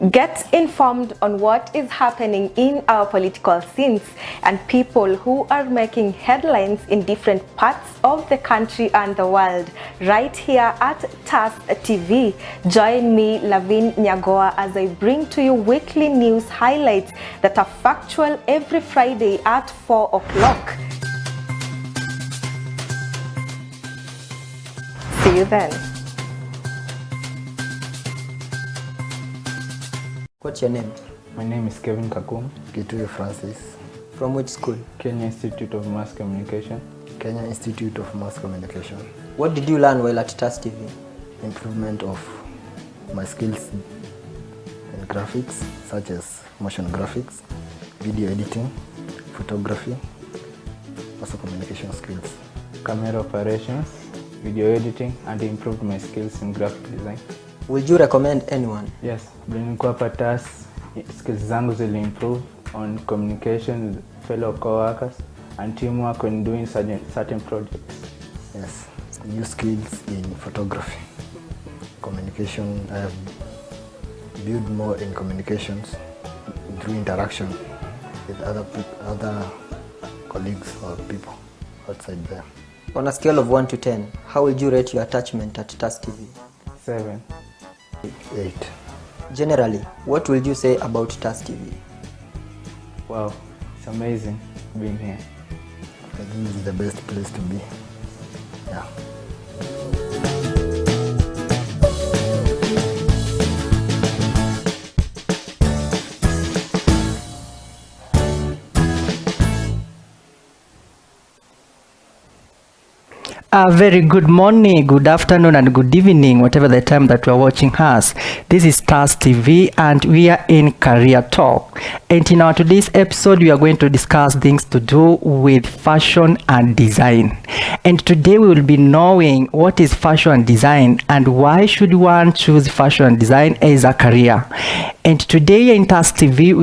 Get informed on what is happening in our political scenes and people who are making headlines in different parts of the country and the world right here at TAS TV. Join me, Lavin Nyagoa, as I bring to you weekly news highlights that are factual every Friday at 4 o'clock. See you then. What's your name? My name is Kevin Gitui Francis. From which school? Kenya Institute of Mass Communication. Kenya Institute of Mass Communication. What did you learn while at TAS TV? Improvement of my skills in graphics, such as motion graphics, video editing, photography, also communication skills. Camera operations, video editing, and improved my skills in graphic design. Would you recommend anyone? Yes, nilikuwa hapa TAS, skills zangu zili improve on communication with fellow co-workers and teamwork when doing certain projects. Yes, new skills in photography. Communication, I have built more in communications through interaction with other colleagues or people outside there. On a scale of 1 to 10, how would you rate your attachment at TAS TV? 7. 8. Generally, what will you say about TAS TV? Wow, it's amazing being here. I think this is the best place to be. Yeah. A very good morning, good afternoon, and good evening, whatever the time that you are watching us. This is TAS TV, and we are in Career Talk. And in our today's episode, we are going to discuss things to do with fashion and design. And today we will be knowing what is fashion and design, and why should one choose fashion and design as a career. And today in TAS TV,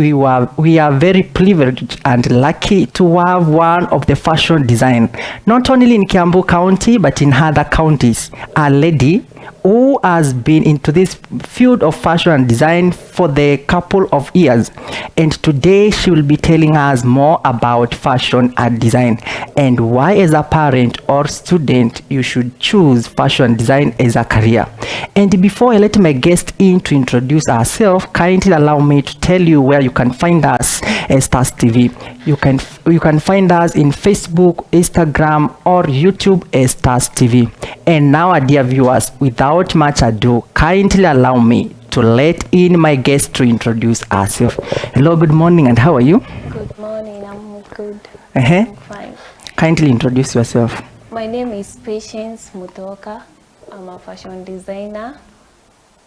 we are very privileged and lucky to have one of the fashion design, not only in Kiambu County, but in other counties, a lady who has been into this field of fashion and design for the couple of years. And today she will be telling us more about fashion and design and why as a parent or student you should choose fashion and design as a career. And before I let my guest in to introduce herself, kindly allow me to tell you where you can find us as TAS TV. You can find us in Facebook, Instagram, or YouTube as TAS TV. And now, dear viewers, without much ado, kindly allow me to let in my guest to introduce herself. Hello, good morning, and how are you? Good morning, I'm good. I'm fine. Kindly introduce yourself. My name is Patience Muthoka. I'm a fashion designer,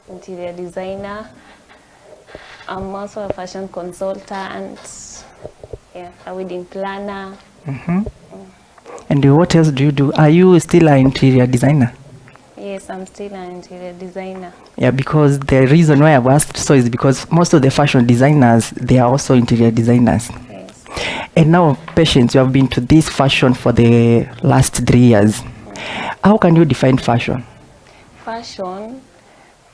interior designer. I'm also a fashion consultant, a wedding planner. And what else do you do? Are you still an interior designer? Yes, I'm still an interior designer. Yeah, because the reason why I've asked so is because most of the fashion designers, they are also interior designers. Yes. And now, Patience, you have been to this fashion for the last 3 years. How can you define fashion? Fashion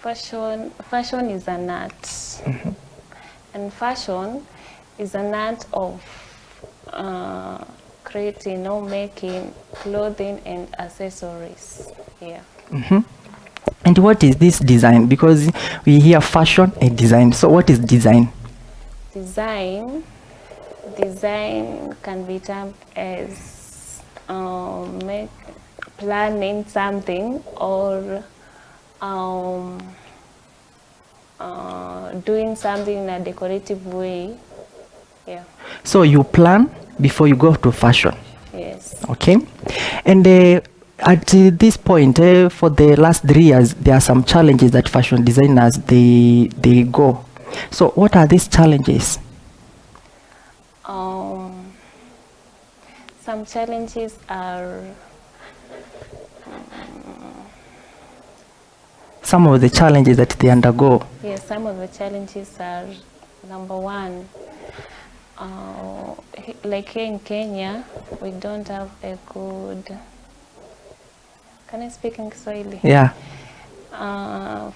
is an art. And fashion is an art of creating or making clothing and accessories. Yeah. And what is this design? Because we hear fashion and design. So what is design? Design can be termed as planning something or doing something in a decorative way. Yeah. So you plan before you go to fashion. Yes. Okay. And at this point, for the last 3 years, there are some challenges that fashion designers they go. So what are these challenges? Some challenges are some of the challenges that they undergo. Yes, some of the challenges are, number one, like here in Kenya, we don't have a good... Can I speak in Kiswahili? Yeah.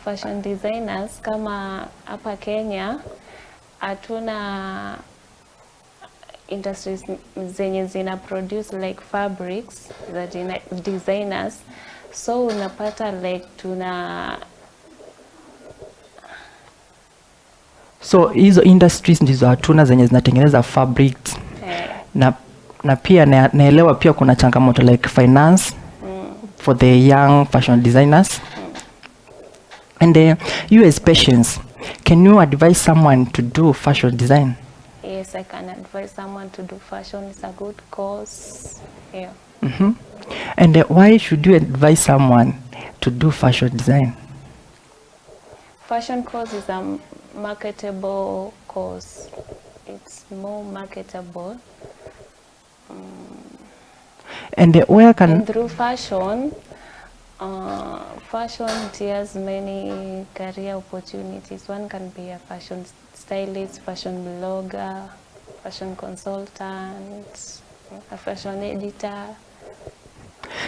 Fashion designers kama hapa Kenya hatuna industries zenye zina produce like fabrics za designers, so unapata like So hizo industries ndizo hatuna zenye zinatengeneza fabrics. Na pia naelewa pia kuna changamoto like finance for the young fashion designers. And you as patients, can you advise someone to do fashion design? Yes, I can advise someone to do fashion. It's a good course. Yeah. And why should you advise someone to do fashion design? Fashion course is a marketable course. It's more marketable. And where can... And through fashion, fashion has many career opportunities. One can be a fashion stylist, fashion blogger, fashion consultant, a fashion editor.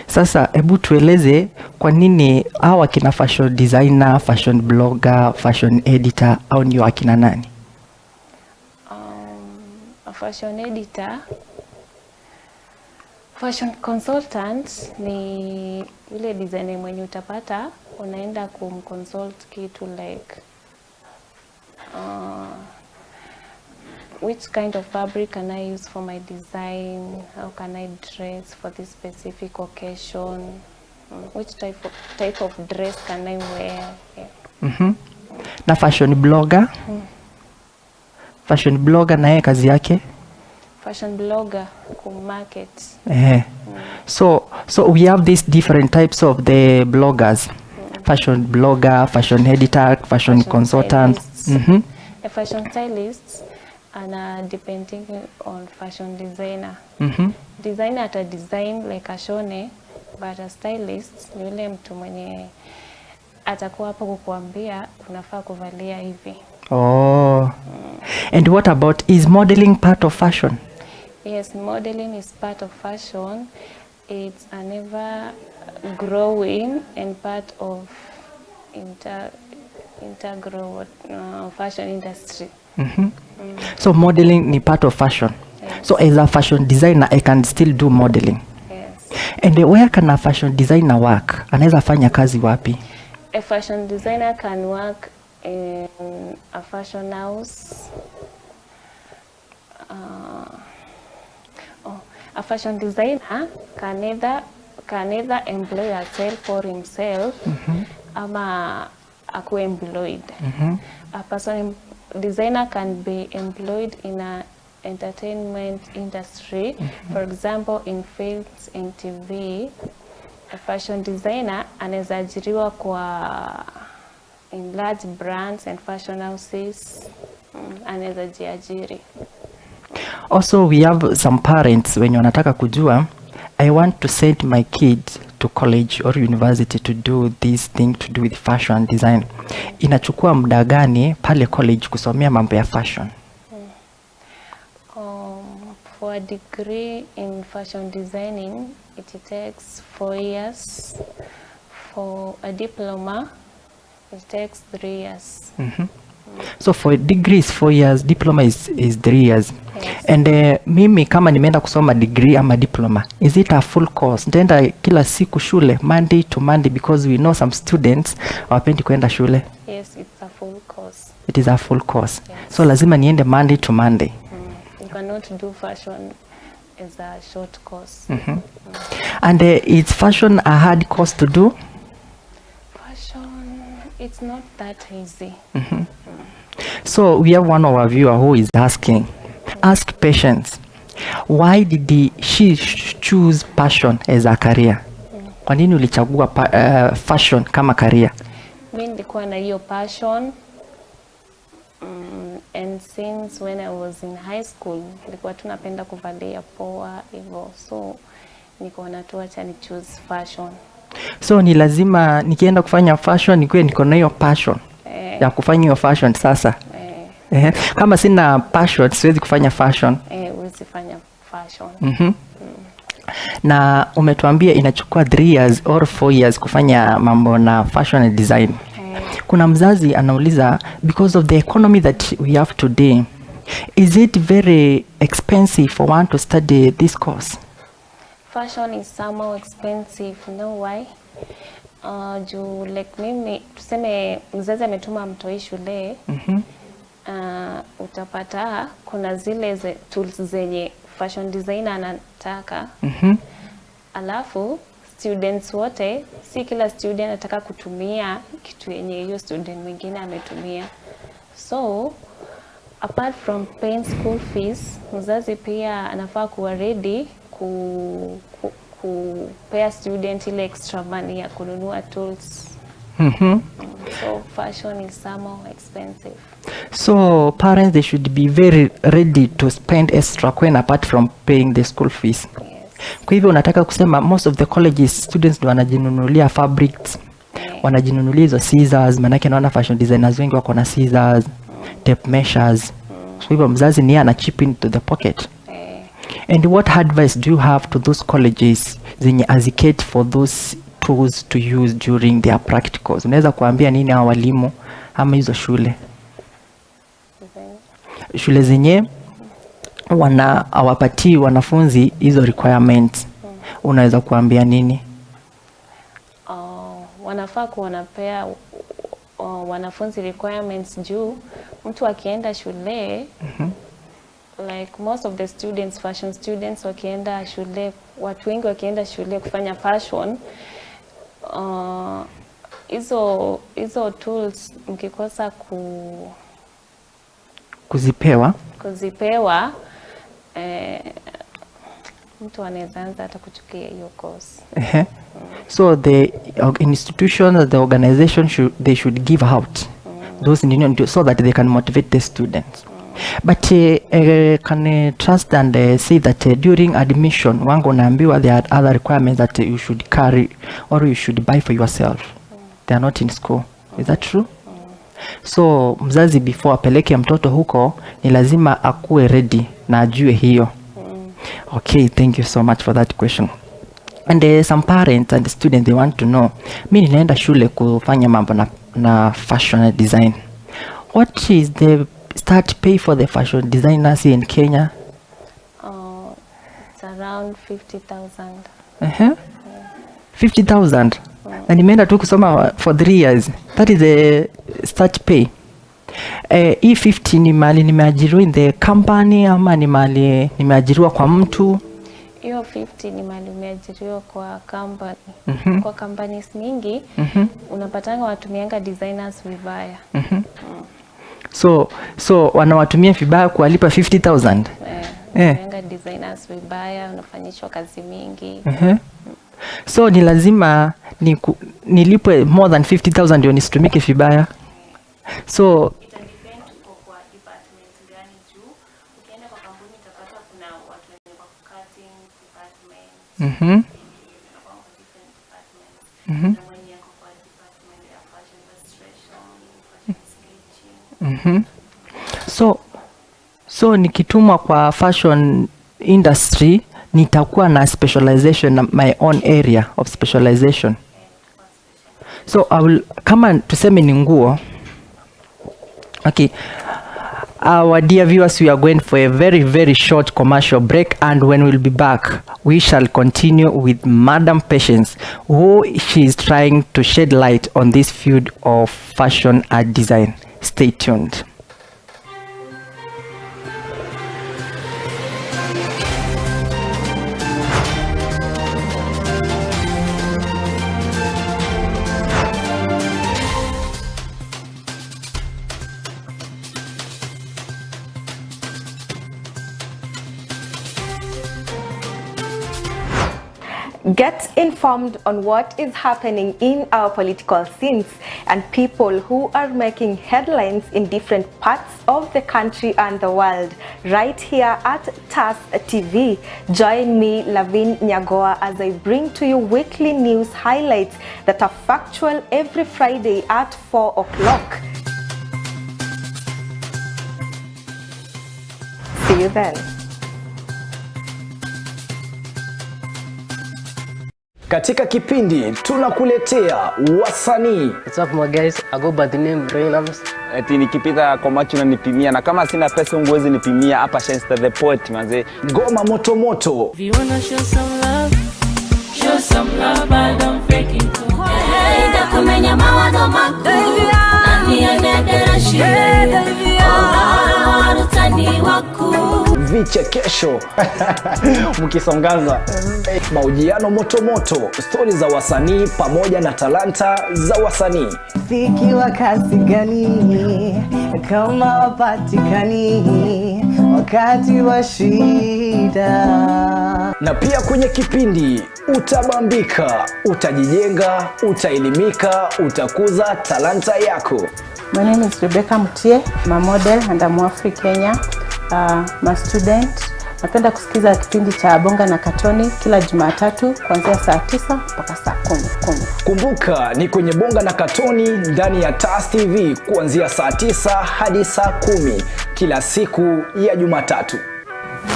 Sasa hebu tueleze kwa nini hawa kina fashion designer, fashion blogger, fashion editor au ni wakina nani? A fashion editor, fashion consultant ni ile designer mwenye utapata unaenda kumconsult kitu like which kind of fabric can I use for my design? How can I dress for this specific occasion? Which type of dress can I wear? Yeah. Na fashion blogger? Fashion blogger naye kazi yake? Fashion blogger market. So we have these different types of the bloggers. Fashion blogger, fashion editor, fashion consultant. A fashion stylist and depending on fashion designer. Designer ata design like ashone, but a stylist ni yule mtu mwenye atakuwa hapo kukuambia unafaa kuvalia hivi. And what about, is modeling part of fashion? Yes, modeling is part of fashion. It's an ever growing and part of integral fashion industry. So modeling ni part of fashion. Yes. So as a fashion designer, I can still do modeling. Yes. And where can a fashion designer work? Anaweza fanya kazi wapi? A fashion designer can work in a fashion house. A fashion designer can either employ herself or himself, ama akuwe employed. A person designer can be employed in a entertainment industry, for example in films and TV. A fashion designer anaweza ajiriwa kwa in large brands and fashion houses, anaweza jiajiri. Also we have some parents when wanataka kujua, I want to send my kid to college or university to do this thing to do with fashion design. Inachukua muda gani pale college kusomea mambo ya fashion? For a degree in fashion designing, it takes 4 years. For a diploma, it takes 3 years. So for a degree is 4 years, diploma is 3 years. Yes. And mimi kama nimeenda kusoma degree ama diploma, is it a full course? Nitaenda kila siku shule, Monday to Monday, because we know some students hawapendi kuenda shule. Yes, it's a full course. It is a full course. Yes. So lazima niende Monday to Monday. You cannot do fashion as a short course. And is fashion a hard course to do? Fashion, it's not that easy. So we have one of our viewer who is asking, ask Patience, why did she choose passion as a career? Kwa nini ulichagua fashion kama career? Mimi nilikuwa na hiyo passion, and since when I was in high school nilikuwa tunapenda kuvalia poa hivyo, so nikaona tu acha ni choose fashion. So ni lazima nikienda kufanya fashion nikuwe niko na hiyo passion ya kufanya hiyo fashion sasa. Kama sina passion siwezi kufanya fashion. Huwezi fanya fashion. na umetuambia inachukua 3 years or 4 years kufanya mambo na fashion and design. Kuna mzazi anauliza, because of the economy that we have today, is it very expensive for one to study this course? Fashion is somehow expensive. You know why? Juu like mimi tuseme mzazi ametuma mtoi shule, utapata kuna zile tools zenye fashion designer anataka. Alafu students wote, si kila student anataka kutumia kitu yenye hiyo student mwingine ametumia. So apart from paying school fees, mzazi pia anafaa kuwa ready kupea student ile extra money ya kununua tools. So fashion is somehow expensive. So parents, they should be very ready to spend extra coin apart from paying the school fees. Kwa hivyo unataka kusema most of the colleges students ndio wanajinunulia fabrics, wanajinunulia hizo scissors, manake naona fashion designers wengi wako na scissors, tape measures. Kwa hivyo mzazi ni ana chip into the pocket. And what advice do you have to those colleges zenye advocate for those tools to use during their practicals? Unaweza kuambia nini hao walimu ama hizo shule? Shule zenye hawapatii wanafunzi hizo requirements, unaweza kuambia nini? Wanafaa kuwanapea wanafunzi requirements juu mtu akienda shule, like most of the students, fashion students wakienda shule, watu wengi wakienda shule kufanya fashion, hizo tools mkikosa kuzipewa, mtu anaweza anza hata kuchukia hiyo course. So the institutions, the organization they should give out those so that they can motivate the students. But can trust and say that during admission wangu naambiwa there are other requirements that you should carry or you should buy for yourself. They are not in school. Is that true? So mzazi before apeleke mtoto huko ni lazima akuwe ready na ajue hiyo. Okay, thank you so much for that question. And some parents and students, they want to know, mimi ninaenda shule kufanya mambo na fashion design. What is the start pay for the fashion designers in Kenya? It's around 50,000. 50,000. Na nimeenda tu kusoma for 3 years. That is the start pay. E50 ni mali nimeajiriwa in the company ama ni mali nimeajiriwa kwa mtu? Hiyo 50 ni mali umeajiriwa kwa company. Kwa companies mingi unapatanga watumianga designers vibaya. So wanawatumia vibaya kuwalipa 50,000? Watumianga designers vibaya, unafanyishwa kazi mingi. So ni lazima nilipwe more than 50,000 ndio nisitumike vibaya? So itadepend kwa department gani juu. Ukienda kwa kampuni utapata kuna watu wenye kwa cutting department. Na mwenye yako kwa department ya fashion illustration, fashion sketching. So nikitumwa kwa fashion industry nitakuwa na specialization na my own area of specialization. So kama tuseme ni nguo. Okay, our dear viewers, we are going for a very, very short commercial break, and when we'll be back, we shall continue with Madam Patience, who she is trying to shed light on this field of fashion and design. Stay tuned. Get informed on what is happening in our political scenes and people who are making headlines in different parts of the country and the world right here at TAS TV. Join me, Lavin Nyagoa, as I bring to you weekly news highlights that are factual every Friday at 4 o'clock. See you then. Katika kipindi tunakuletea wasanii. What's up my guys? I go by the name Rainams. Eti nikipita kwa macho na nipimia, na kama sina pesa unguwezi nipimia. Hapa Shenster the Poet manze. Ngoma moto moto. If you wanna show some love, I don't fake it. Hey, da kumenya mawazo makuu. Nani anedera shile. Oh, rutani waku. Vichekesho mkisongaza, mahojiano moto moto, stori za wasanii pamoja na talanta za wasanii. Fiki wa kasi gani kama wapatikani wakati wa shida. Na pia kwenye kipindi utabambika, utajijenga, utaelimika, utakuza talanta yako. My name is Rebecca Mutie, I'm a model and I'm Afri Kenya. My student. Napenda kusikiza kipindi cha Bonga na Katoni kila Jumatatu kuanzia saa 9 mpaka saa 10. Kumbuka ni kwenye Bonga na Katoni ndani ya TAS TV kuanzia saa 9 hadi saa 10 kila siku ya Jumatatu.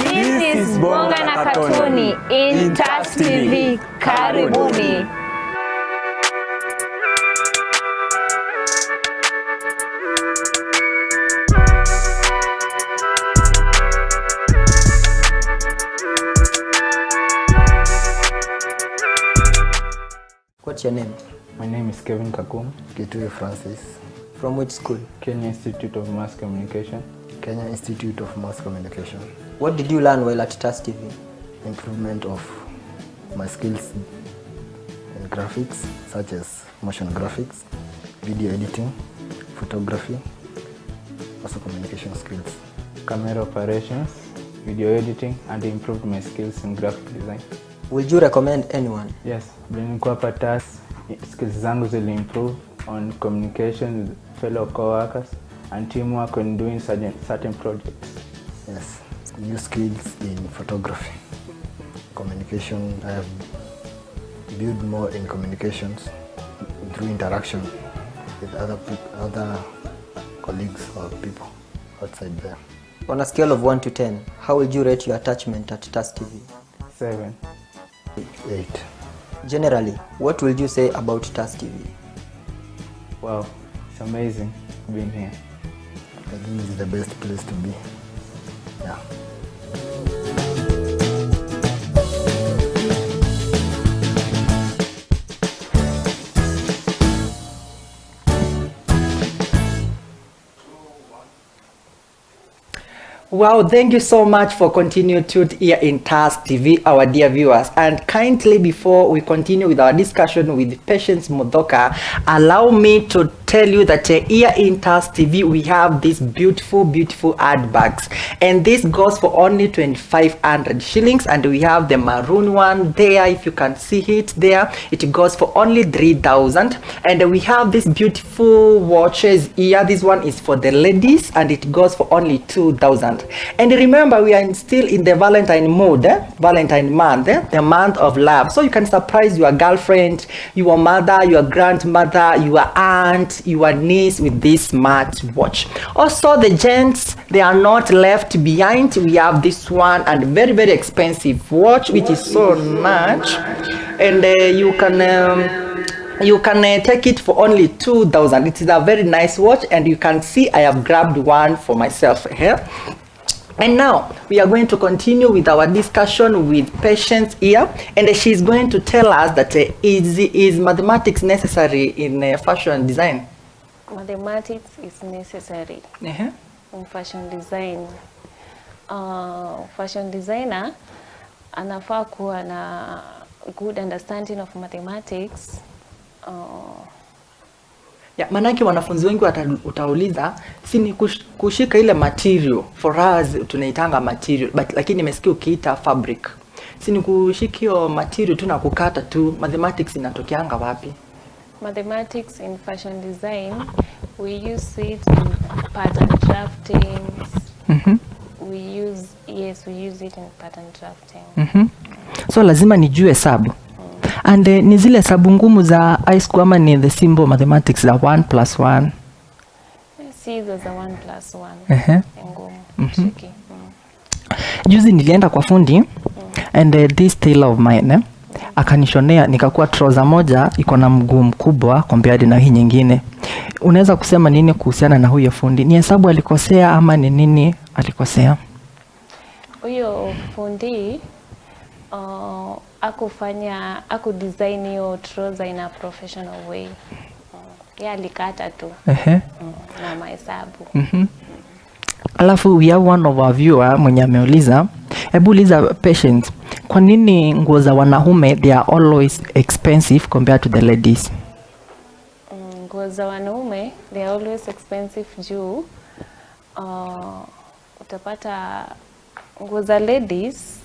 This is Bonga na Katoni in TAS TV. Karibuni. What's your name? My name is Kevin Kakum. Kitui Francis. From which school? Kenya Institute of Mass Communication. Kenya Institute of Mass Communication. What did you learn while at TAS TV? Improvement of my skills in graphics, such as motion graphics, video editing, photography, also communication skills. Camera operations, video editing, and improved my skills in graphic design. Would you recommend anyone? Yes, nilikuwa hapa TAS, skills zangu zili improve on communication with fellow co-workers and teamwork when doing certain projects. Yes, new skills in photography. Communication, I have built more in communications through interaction with other colleagues or people outside there. On a scale of 1 to 10, how would you rate your attachment at TAS TV? 7. 8. Generally, what will you say about TAS TV? Wow, it's amazing being here. I think it's the best place to be. Yeah. Wow, thank you so much for continuing tuned here in TAS TV, our dear viewers. And kindly, before we continue with our discussion with Patience Muthoka, allow me to tell you that here in TAS TV, we have these beautiful ad bags. And this goes for only 2,500 shillings. And we have the maroon one there, if you can see it there. It goes for only 3,000. And we have these beautiful watches here. This one is for the ladies and it goes for only 2,000. And remember, we are still in the Valentine mood, Valentine month, the month of love. So you can surprise your girlfriend, your mother, your grandmother, your aunt, your niece with this smart watch. Also, the gents, they are not left behind. We have this one and very expensive watch, which is so much. And you can take it for only 2,000. It is a very nice watch, and you can see I have grabbed one for myself here. And now we are going to continue with our discussion with Patience here, and she's going to tell us that is mathematics necessary in fashion design? Mathematics is necessary in fashion design. Fashion designer anafaa kuwa na good understanding of mathematics. Yeah, manake wanafunzi wengi utauliza si ni kushika ile material, for us tunaitanga material, but lakini nimesikia ukiita fabric. Si ni kushika hiyo material tu na kukata tu, mathematics inatokeanga wapi? Mathematics in fashion design, we use it in pattern drafting. We use it in pattern drafting. So lazima nijue hesabu. And ni zile hesabu ngumu za high school ama ni the simple mathematics za 1+1? See, there's a 1+1. Ngumu. Juzi nilienda kwa fundi and this tailor of mine akanishonea nikakuwa trouser moja iko na mguu mkubwa compared na hii nyingine. Unaweza kusema nini kuhusiana na huyo fundi? Ni hesabu alikosea ama ni nini alikosea? Huyo fundi akudesign hiyo trouser in a professional way. Yeye alikata tu. Na mahesabu. Alafu we have one of our viewer mwenye ameuliza, hebu uliza Patience, kwa nini nguo za wanaume they are always expensive compared to the ladies? Nguo za wanaume they are always expensive juu utapata nguo za ladies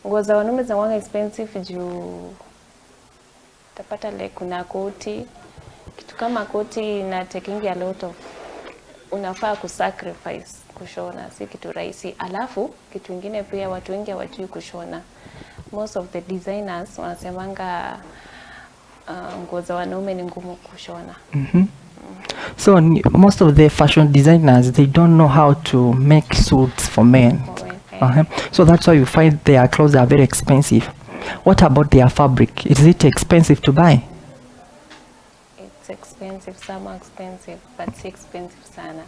nguo za wanaume zinakuwa expensive juu utapata like kuna koti, kitu kama koti na taking a lot of, unafaa kusacrifice kushona, si kitu rahisi. Alafu kitu kingine pia watu wengi hawajui kushona. Most of the designers wanasemanga nguo za wanaume ni ngumu kushona. So most of the fashion designers, they don't know how to make suits for men. So that's why you find their clothes are very expensive. What about their fabric? Is it expensive to buy? It's expensive, some are expensive, but it's expensive sana.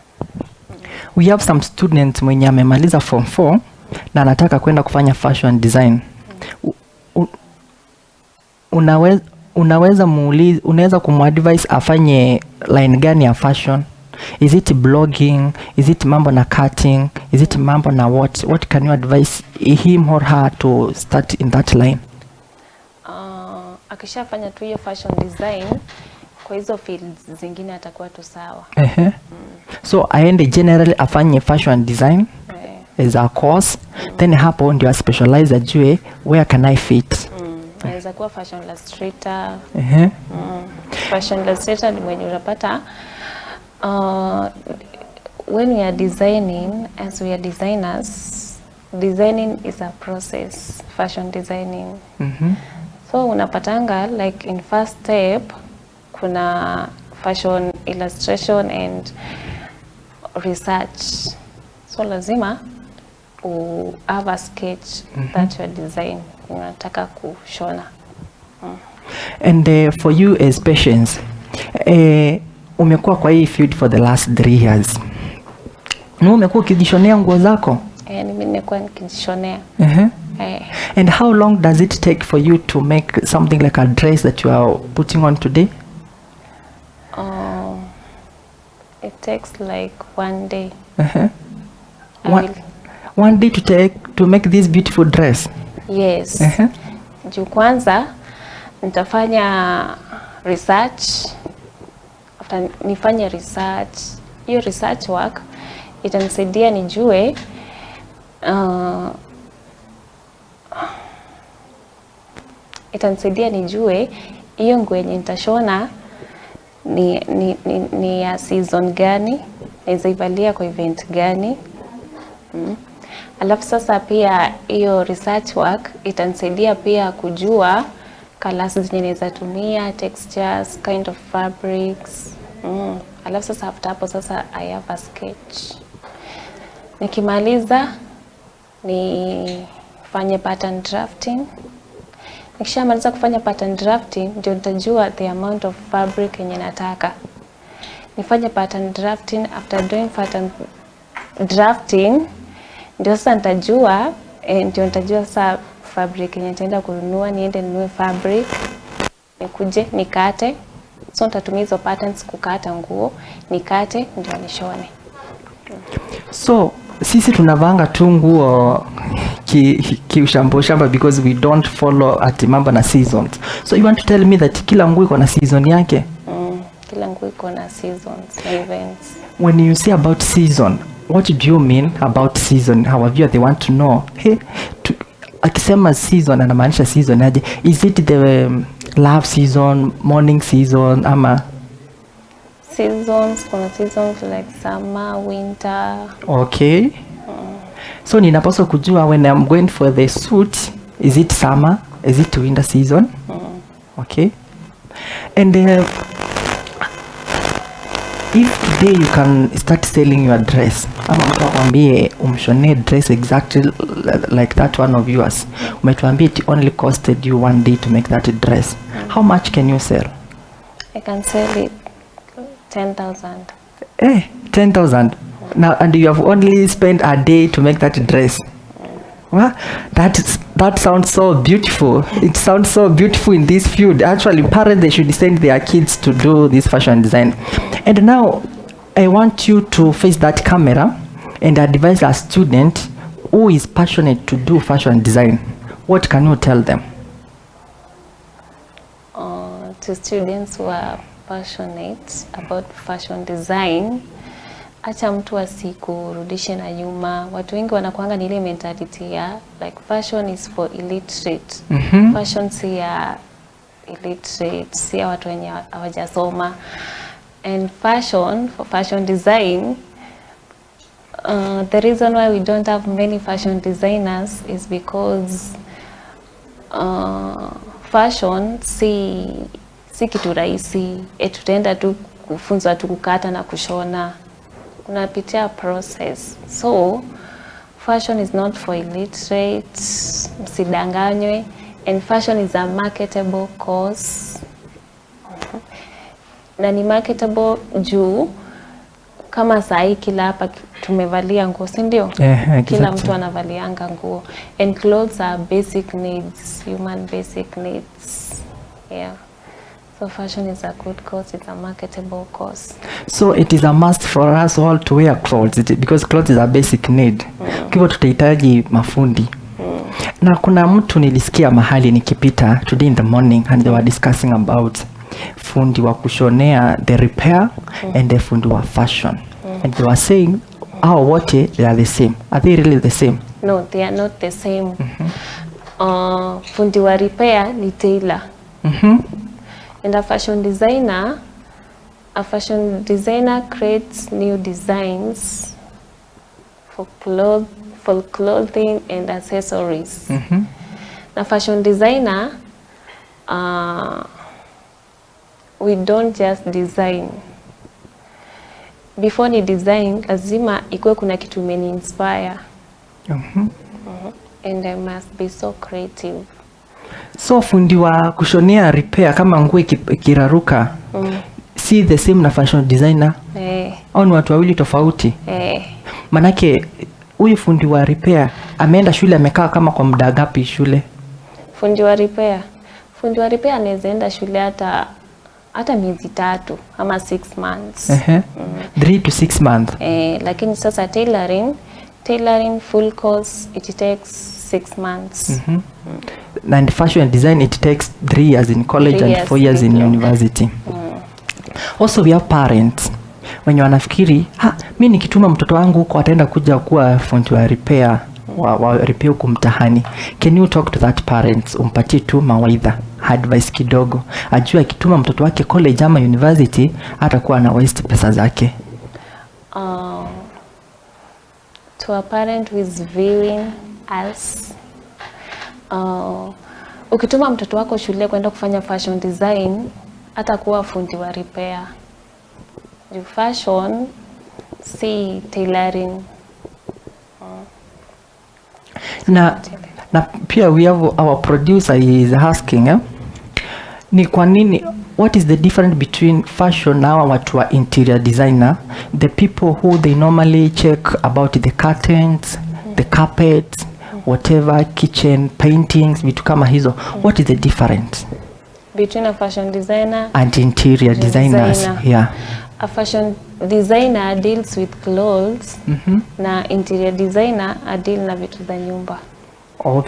We have some students mwenye amemaliza form 4 na anataka kwenda kufanya fashion design. Unaweza kumadvise afanye line gani ya fashion? Is it blogging? Is it mambo na cutting? Is it mambo na what? What can you advise him or her to start in that line? Akishafanya tu hiyo fashion design, kwa hizo fields zingine atakuwa tu sawa. So aende generally afanye fashion design as a course, then hapo ndio specialize ajue where can I fit. Anaweza kuwa fashion illustrator. Fashion illustrator ni mwenye unapata when we are designing, as we are designers, designing is a process, fashion designing. So unapatanga like in first step kuna fashion illustration and research. So lazima have a sketch that your design unataka kushona. And for you as Patience, umekuwa kwa hii field for the last 3 years. Na umekuwa ukijishonea nguo zako? Mimi nimekuwa nikijishonea. And how long does it take for you to make something like a dress that you are putting on today? It takes like 1 day. One day to make this beautiful dress? Yes. Juu kwanza nitafanya research. After nifanye research, hiyo research work itanisaidia nijue hiyo nguo yenye nitashona ni ya season gani, naweza ivalia kwa event gani. Alafu sasa pia hiyo research work itanisaidia pia kujua colors zenye naweza tumia, textures, kind of fabrics. Alafu sasa after hapo sasa I have a sketch. Nikimaliza nifanye pattern drafting. Nikishamaliza kufanya pattern drafting ndio nitajua the amount of fabric yenye nataka. Nifanye pattern drafting. After doing pattern drafting ndio sasa nitajua sasa fabric yenye nitaenda kununua, niende ninunue fabric, nikuje nikate. So nitatumia hizo patterns kukata nguo, nikate ndio nishone. So sisi tunavanga tu nguo shamba because we don't follow ati mambo na seasons. So you want to tell me that kila nguo iko na season yake? Kila nguo iko na seasons, events. When you say about season, what do you mean about season? Our viewer, they want to know. Akisema season anamaanisha season aje? Is it the love season, morning season ama? Seasons, kuna seasons like summer, winter. Okay. So ninapaswa kujua when I'm going for the suit, is it summer? Is it winter season? Okay. And if day you can start selling your dress, ama mtu akwambie umshonee dress exactly like that one of yours, umetuambia it only costed you 1 day to make that dress, how much can you sell? I can sell it 10,000. 10,000 now, and you have only spent a day to make that dress. Well, that sounds so beautiful. It sounds so beautiful in this field. Actually, parents, they should send their kids to do this fashion design. And now I want you to face that camera and advise a student who is passionate to do fashion design. What can you tell them? To students who are passionate about fashion design, acha mtu asikurudishe na nyuma. Watu wengi wanakuanga ni ile mentality ya like fashion is for illiterate. Fashion si ya illiterate, si ya watu wenye hawajasoma. And fashion, for fashion design, the reason why we don't have many fashion designers is because fashion si kitu rahisi. Tutaenda tu kufunzwa tu kukata na kushona. Unapitia process. So fashion is not for illiterate, msidanganywe, and fashion is a marketable course. Na ni marketable juu kama sahi kila hapa tumevalia nguo, si ndio? Kila mtu anavalianga nguo, and clothes are basic needs, human basic needs. Yeah. So fashion is a good course, it's a marketable course. So it is a must for us all to wear clothes because clothes is a basic need. Kwa hivyo tutahitaji mafundi. Na kuna mtu nilisikia mahali nikipita today in the morning and they were discussing about fundi wa kushonea, the repair and the fundi wa fashion. And they were saying wote they are the same. Are they really the same? No, they are not the same. Fundi wa repair ni tailor. And a fashion designer creates new designs for clothing and accessories. Na fashion designer, we don't just design. Before ni design, lazima ikuwe kuna kitu meni inspire. And I must be so creative. So fundi wa kushonea repair kama nguo ikiraruka, si the same na fashion designer? Au ni watu wawili tofauti? Manake huyu fundi wa repair ameenda shule, amekaa kama kwa muda gapi shule? Fundi wa repair anaweza enda shule hata miezi 3 ama 6 months. 3 to 6 months. Lakini sasa tailoring full course it takes 6 months. And fashion design it takes 3 years in college and 4 years in university. Also we have parents wenye wanafikiri mimi nikituma mtoto wangu huko ataenda kuja kuwa fundi wa repair wa repair huko mtahani. Can you talk to that parents, umpatie tu mawaidha, advice kidogo, ajue akituma mtoto wake college ama university atakuwa na waste pesa zake? To a parent who is viewing us, ukituma mtoto wako shule kwenda kufanya fashion design, atakuwa fundi wa repair. Fashion si tailoring. Na pia we have our producer is asking ni kwa nini, what is the difference between fashion na watu wa interior designer, the people who they normally check about the curtains, the carpets, whatever, kitchen paintings, vitu kama hizo? What is the difference between a fashion designer and interior designers? Yeah. A fashion designer deals with clothes, na interior designer deal na vitu za nyumba.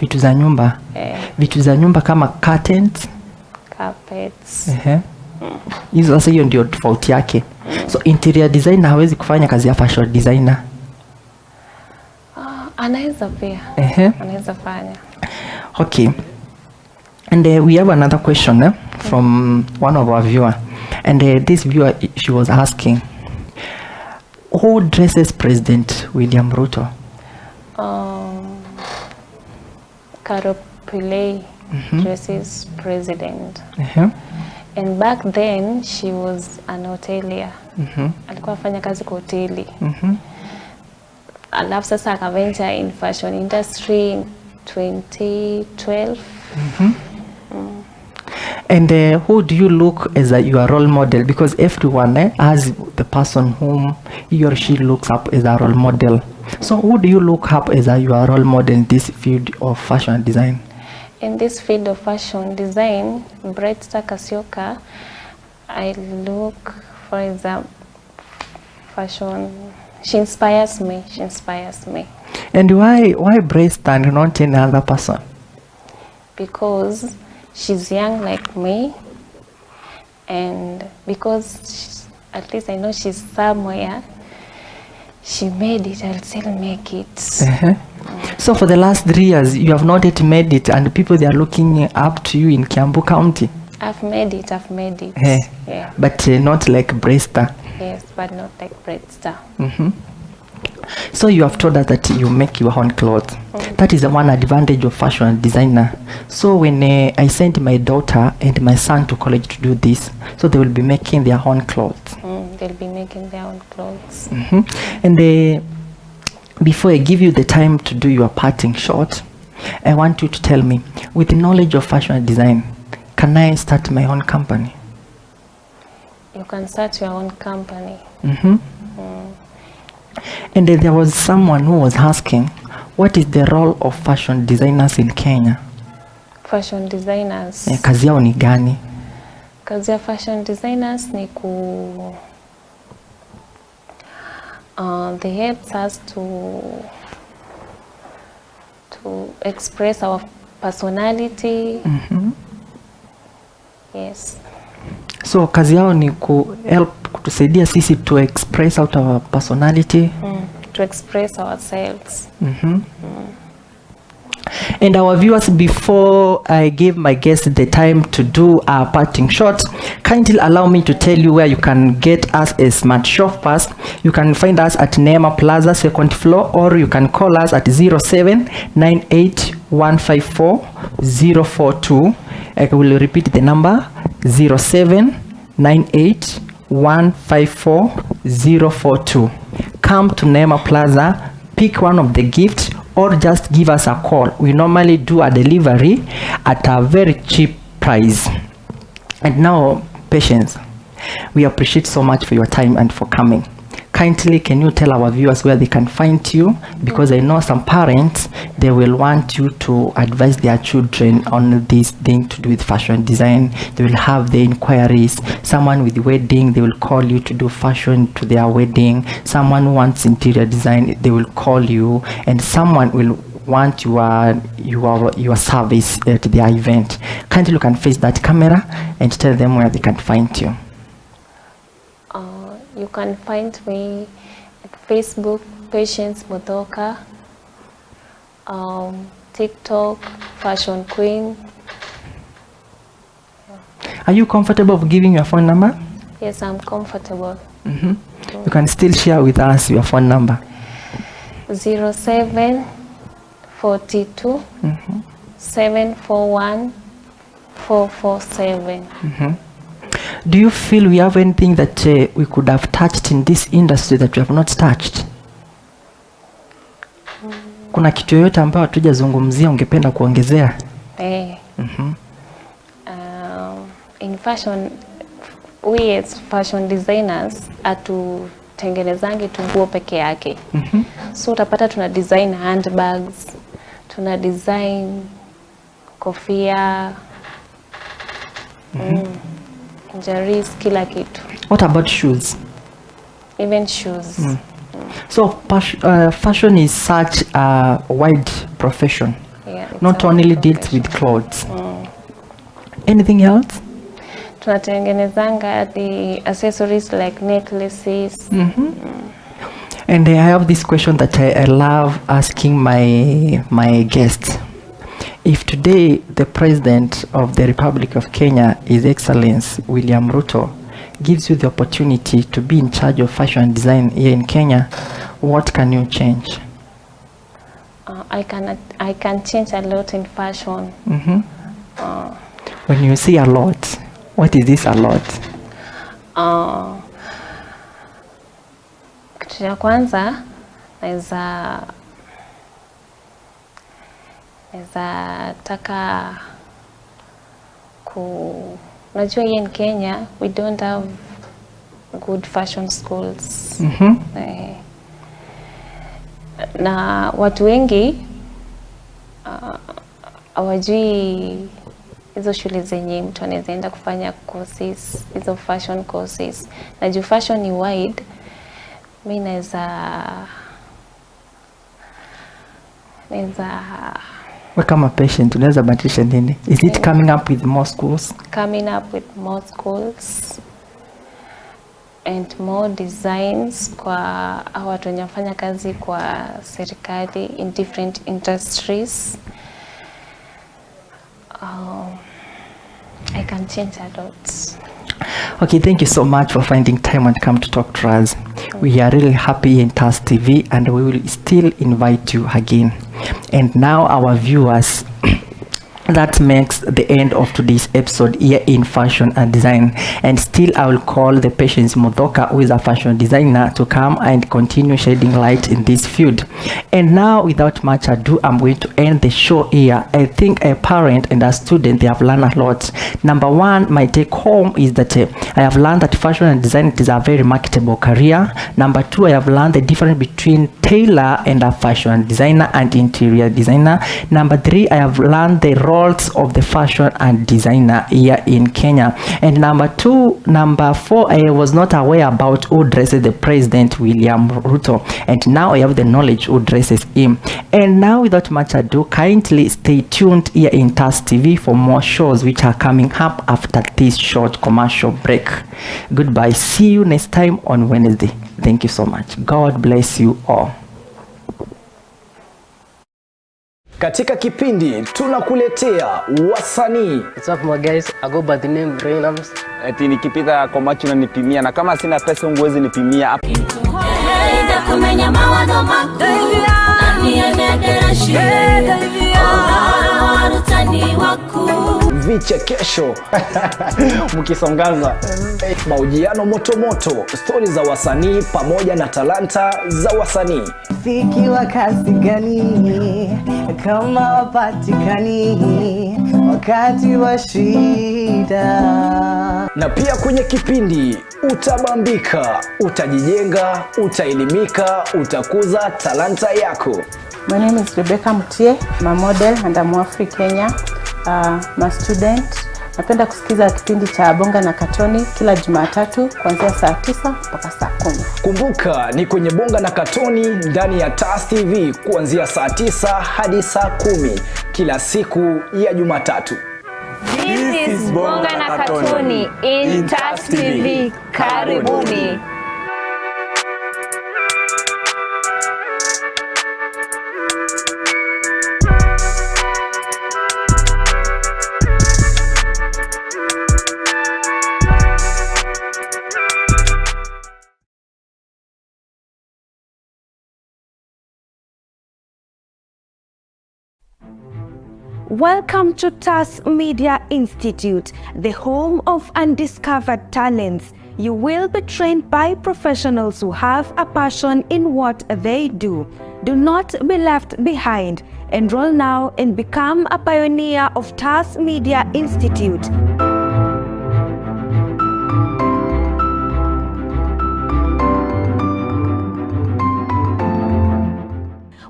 Vitu za nyumba. Vitu za nyumba kama curtains, carpets. Hizo sasa, hiyo ndio tofauti yake. So interior designer hawezi kufanya kazi ya fashion designer. Anaweza pia. Anaweza fanya. Okay. And we have another question from one of our viewer. And this viewer, she was asking, who dresses President William Ruto? Karo Pillay dresses president. And back then she was an hotelier. Alikuwa afanya kazi kwa hoteli. Alafu sasa akaventure in fashion industry in 2012. And who do you look as your role model? Because everyone has the person whom he or she looks up as a role model. So who do you look up as your role model in this field of fashion design? In this field of fashion design, Brightstar Kasioka, I look, for example, fashion. She inspires me. She inspires me. And why Brightstar and not any other person? Because she's young like me, and because at least I know she's somewhere. She made it, I'll still make it. So for the last 3 years, you have not yet made it, and people they are looking up to you in Kiambu County. I've made it. Yeah. But not like Brightstar. Yes, but not like Brightstar. So you have told us that you make your own clothes. That is the one advantage of fashion designer. So when I sent my daughter and my son to college to do this, so they will be making their own clothes. They'll be making their own clothes. And before I give you the time to do your parting shot, I want you to tell me, with the knowledge of fashion design, can I start my own company? You can start your own company. And then there was someone who was asking, what is the role of fashion designers in Kenya? Fashion designers. Kazi yao ni gani? Kazi ya fashion designers ni they help us to express our personality. Yes. So kazi yao ni help kutusaidia sisi to express out our personality. To express ourselves. And our viewers, before I give my guests the time to do our parting shot, kindly allow me to tell you where you can get us a smart shop pass. You can find us at Neema Plaza, 2nd floor, or you can call us at 0798154042. I will repeat the number, 0798154042. Come to Neema Plaza, pick one of the gifts, or just give us a call. We normally do a delivery at a very cheap price. And now, Patience, we appreciate so much for your time and for coming. Kindly, can you tell our viewers where they can find you? Because I know some parents, they will want you to advise their children on this thing to do with fashion design. They will have the inquiries. Someone with wedding, they will call you to do fashion to their wedding. Someone who wants interior design, they will call you. And someone will want your service at their event. Kindly look and face that camera and tell them where they can find you. You can find me at Facebook, Patience Muthoka, TikTok, Fashion Queen. Are you comfortable with giving your phone number? Yes, I'm comfortable. You can still share with us your phone number. 0742 741 447. Do you feel we have anything that we could have touched in this industry that we have not touched? Kuna kitu yoyote ambayo hatujazungumzia ungependa kuongezea? In fashion, we as fashion designers hatutengenezangi tu nguo peke yake. So utapata tuna design handbags, tuna design kofia, jerry's, kila kitu. What about shoes? Even shoes. So fashion is such a wide profession. Not only deals with clothes. Anything else? Tunatengenezanga the accessories like necklaces. And I have this question that I love asking my guests. If today the President of the Republic of Kenya, His Excellency William Ruto, gives you the opportunity to be in charge of fashion design here in Kenya, what can you change? I can change a lot in fashion. When you see a lot, What is this a lot? Kitu cha kwanza naweza taka unajua here in Kenya we don't have good fashion schools. Na watu wengi hawajui hizo shule zenye mtu anaweza enda kufanya courses, hizo fashion courses. Na juu fashion ni wide, mimi naweza Wewe kama patient unaweza badilisha nini? Is it coming up with more schools? Coming up with more schools and more designs kwa watu wenye wanafanya kazi kwa serikali in different industries. I can change a lot. Okay, thank you so much for finding time and come to talk to us. We are really happy in TAS TV and we will still invite you again. And now our viewers, that makes the end of today's episode here in Fashion and Design. And still I will call the Patience Muthoka, who is a fashion designer, to come and continue shedding light in this field. And now, without much ado, I'm going to end the show here. I think a parent and a student, they have learned a lot. Number one, my take home is that I have learned that fashion and design is a very marketable career. Number two, I have learned the difference between tailor and a fashion designer and interior designer. Number three, I have learned the roles of the fashion and designer here in Kenya. And number four, I was not aware about who dresses the President William Ruto, and now I have the knowledge who dresses him. And now, without much ado, kindly stay tuned here in TAS TV for more shows which are coming up after this short commercial break. Goodbye. See you next time on Wednesday. Thank you so much. God bless you all. Katika kipindi tunakuletea wasanii. What's up my guys? I go by the name Reynams. Eti nikipita kwa macho unanipimia, na kama sina pesa unguwezi nipimia hapa. Kumenya mawado makuu nani anedera shule warutani wakuu vichekesho mkisongaza mahojiano moto, stori za wasanii pamoja na talanta za wasanii. Fiki wa kasi gani kama wapatikani wakati wa shida. Na pia kwenye kipindi utabambika, utajijenga, utaelimika, utakuza talanta yako. My name is Rebecca Mutie, I'm a model and I'm Afri Kenya. I'm a student. Napenda kusikiza kipindi cha Bonga na Katoni kila Jumatatu kuanzia saa 9 mpaka saa 10. Kumbuka ni kwenye Bonga na Katoni ndani ya TAS TV kuanzia saa 9 hadi saa 10 kila siku ya Jumatatu. This is Bonga na Katoni in TAS TV. Karibuni. Welcome to TAS Media Institute, the home of undiscovered talents. You will be trained by professionals who have a passion in what they do. Do not be left behind. Enroll now and become a pioneer of TAS Media Institute.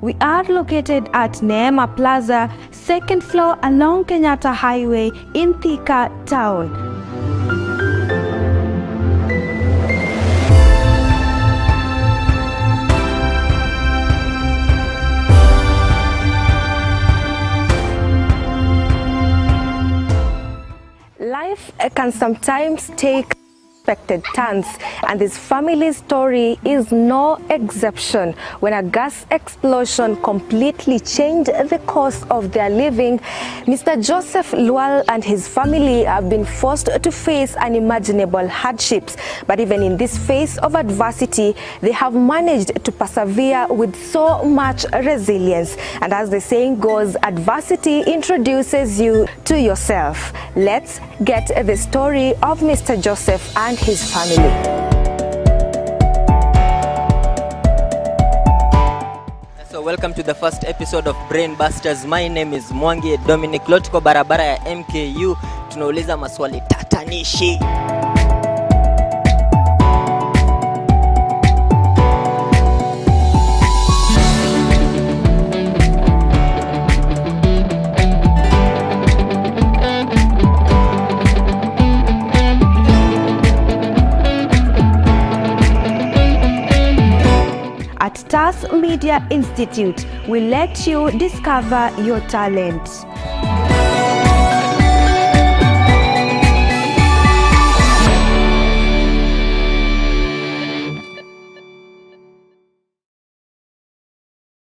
We are located at Neema Plaza, 2nd floor along Kenyatta Highway in Thika Town. Life can sometimes take unexpected turns, and this family's story is no exception. When a gas explosion completely changed the course of their living, Mr. Joseph Lual and his family have been forced to face unimaginable hardships. But even in this phase of adversity, they have managed to persevere with so much resilience. And as the saying goes, adversity introduces you to yourself. Let's get the story of Mr. Joseph and his family. So welcome to the first episode of Brain Busters. My name is Mwangi Dominic. Lotko barabara ya MKU. Tunauliza maswali tatanishi. At TAS Media Institute, we let you discover your talent.